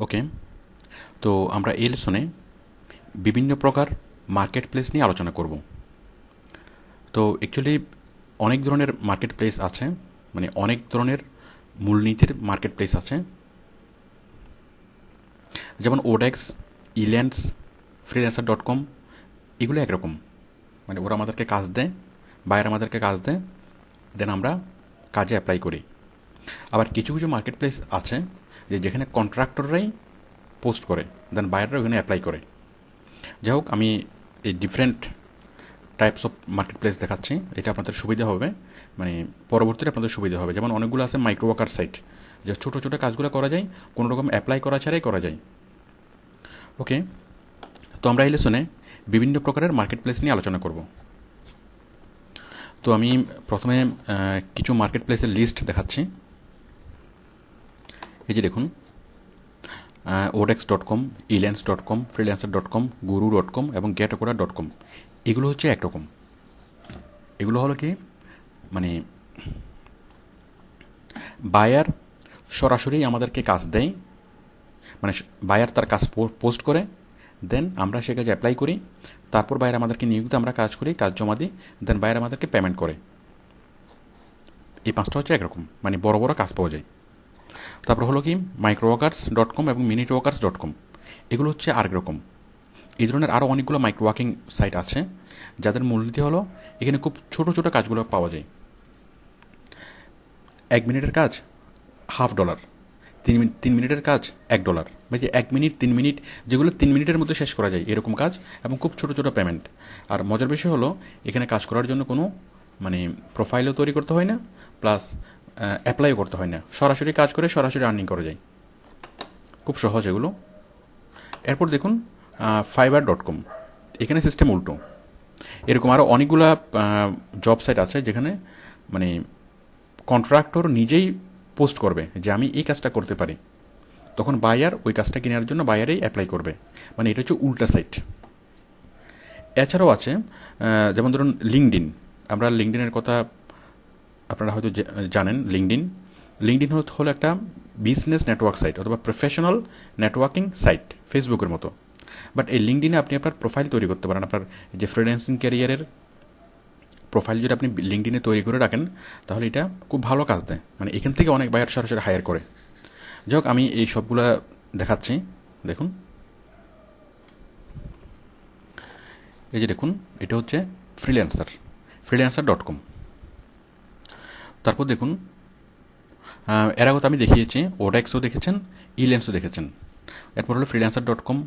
ওকে, তো আমরা এই লেসনে বিভিন্ন প্রকার মার্কেট প্লেস নিয়ে আলোচনা করব। তো অ্যাকচুয়ালি অনেক ধরনের মার্কেট প্লেস আছে, মানে অনেক ধরনের মূলনীতির মার্কেট প্লেস আছে, যেমন ওডেক্স, ইল্যান্ডস, ফ্রিল্যান্সার.com, এগুলো একরকম। মানে ওরা আমাদেরকে কাজ দেয়, বায়ার আমাদেরকে কাজ দেয়, দেন আমরা কাজে অ্যাপ্লাই করি। আবার কিছু কিছু মার্কেট প্লেস আছে যে যেখানে কন্ট্রাক্টররাই পোস্ট করে, দেন বায়াররা ওখানে অ্যাপ্লাই করে। যাই হোক, আমি এই different types of market place দেখাচ্ছি, এটা আপনাদের সুবিধা হবে, মানে পরবর্তীতে আপনাদের সুবিধা হবে। যেমন অনেকগুলো আছে মাইক্রো ওয়ার্কার সাইট, যে ছোটো ছোটো কাজগুলো করা যায়, কোনো রকম অ্যাপ্লাই করা ছাড়াই করা যায়। ওকে, তো আমরা এই লেসনে বিভিন্ন প্রকারের মার্কেট প্লেস নিয়ে আলোচনা করব। তো আমি প্রথমে কিছু মার্কেট প্লেসের লিস্ট দেখাচ্ছি। এই যে দেখুন, odex.com, elance.com, freelancer.com, guru.com এবং getacoda.com, এগুলো হচ্ছে একরকম। এগুলো হলো কি, মানে বায়ার সরাসরি আমাদেরকে কাজ দেয়, মানে বায়ার তার কাজ পোস্ট করে, দেন আমরা সে কাজে অ্যাপ্লাই করি, তারপর বায়ার আমাদেরকে নিয়োজিত, আমরা কাজ করি, কাজ জমা দিই, দেন বায়ার আমাদেরকে পেমেন্ট করে। এই পাঁচটা হচ্ছে একরকম, মানে বড় বড় কাজ পাওয়া যায়। তারপর হলো কি microworkers.com এবং minitworkers.com, এগুলো হচ্ছে আরেক রকম। এই ধরনের আরও অনেকগুলো মাইক্রো ওয়ার্কিং সাইট আছে, যাদের মূলনীতি হলো এখানে খুব ছোটো ছোটো কাজগুলো পাওয়া যায়। 1 মিনিটের কাজ $1/2, 3 মিনিটের কাজ $1, বা যে 1 মিনিট 3 মিনিট, যেগুলো 3 মিনিটের মধ্যে শেষ করা যায় এরকম কাজ, এবং খুব ছোটো ছোটো পেমেন্ট। আর মজার বিষয় হলো এখানে কাজ করার জন্য কোনো মানে প্রোফাইলও তৈরি করতে হয় না, প্লাস অ্যাপ্লাইও করতে হয় না, সরাসরি কাজ করে সরাসরি আর্নিং করা যায়, খুব সহজ এগুলো। এরপর দেখুন fiverr.com, এখানে সিস্টেম উল্টো। এরকম আরও অনেকগুলা জব সাইট আছে যেখানে মানে কন্ট্রাক্টর নিজেই পোস্ট করবে যে আমি এই কাজটা করতে পারি, তখন বায়ার ওই কাজটা কেনার জন্য বায়ারেই অ্যাপ্লাই করবে, মানে এটা হচ্ছে উল্টা সাইট। এছাড়াও আছে যেমন ধরুন লিঙ্কডিন। আমরা লিঙ্কডিনের কথা আপনারা হয়তো জানেন। লিঙ্কডিন হলো একটা বিজনেস নেটওয়ার্ক সাইট অথবা প্রফেশনাল নেটওয়ার্কিং সাইট, ফেসবুকের মতো। বাট এই লিঙ্কডিনে আপনি আপনার প্রোফাইল তৈরি করতে পারেন। আপনার যে ফ্রিল্যান্সিং ক্যারিয়ারের প্রোফাইল যদি আপনি লিঙ্কডিনে তৈরি করে রাখেন, তাহলে এটা খুব ভালো কাজ দেয়, মানে এখান থেকে অনেক বায়ার সরাসরি হায়ার করে। যাই হোক, আমি এই সবগুলা দেখাচ্ছি। দেখুন, এই যে দেখুন, এটা হচ্ছে ফ্রিল্যান্সার.com। তারপর দেখুন, এর আগত আমি দেখিয়েছি, ওডেক্সও দেখেছেন, ইল্যান্সও দেখেছেন। এরপর হলো ফ্রিল্যান্সার.com,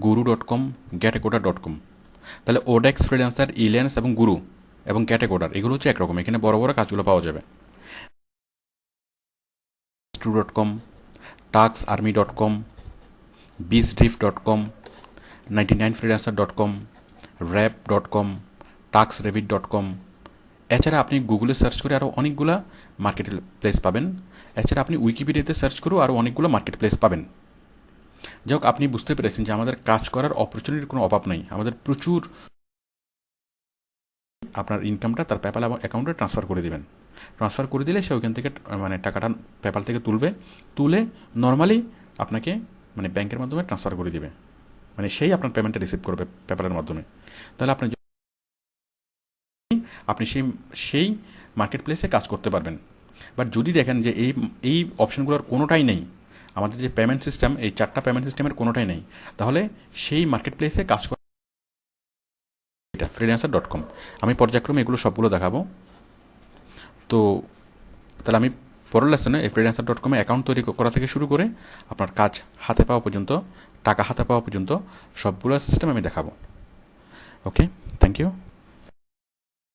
guru.com, getacoda.com। তাহলে ওডেক্স, ফ্রিল্যান্সার, ইল্যান্স এবং গুরু এবং ক্যাটেগোডার, এগুলো হচ্ছে একরকম। এখানে বড় বড় কাজগুলো পাওয়া যাবে। true.com, taxarmy.com, beesdrift.com, 99freelancer.com, rap.com, taxrevit.com। এছাড়া আপনি গুগলে সার্চ করে আরও অনেকগুলো মার্কেট প্লেস পাবেন। এছাড়া আপনি উইকিপিডিয়াতে সার্চ করেও আরও অনেকগুলো মার্কেট প্লেস পাবেন। যাই হোক, আপনি বুঝতে পেরেছেন যে আমাদের কাজ করার অপরচুনিটির কোনো অভাব নেই। আমাদের প্রচুর, আপনার ইনকামটা তার পেপ্যাল অ্যাকাউন্টে ট্রান্সফার করে দেবেন। ট্রান্সফার করে দিলে সে ওইখান থেকে মানে টাকাটা পেপ্যাল থেকে তুলে নর্মালি আপনাকে মানে ব্যাংকের মাধ্যমে ট্রান্সফার করে দিবে, মানে সেই আপনার পেমেন্টটা রিসিভ করবে পেপ্যালের মাধ্যমে। তাহলে আপনি সেই মার্কেট প্লেসে কাজ করতে পারবেন। বাট যদি দেখেন যে এই অপশনগুলোর কোনোটাই নেই, আমাদের যে পেমেন্ট সিস্টেম, এই 4টা পেমেন্ট সিস্টেমের কোনোটাই নেই, তাহলে সেই মার্কেট প্লেসে কাজ করা এটা ফ্রিল্যান্সার.com। আমি পর্যায়ক্রমে এগুলো সবগুলো দেখাবো। তো তাহলে আমি পরের লেসনে এই ফ্রিল্যান্সার.com অ্যাকাউন্ট তৈরি করা থেকে শুরু করে আপনার কাজ হাতে পাওয়া পর্যন্ত, টাকা হাতে পাওয়া পর্যন্ত সবগুলো সিস্টেম আমি দেখাবো। ওকে, থ্যাংক ইউ।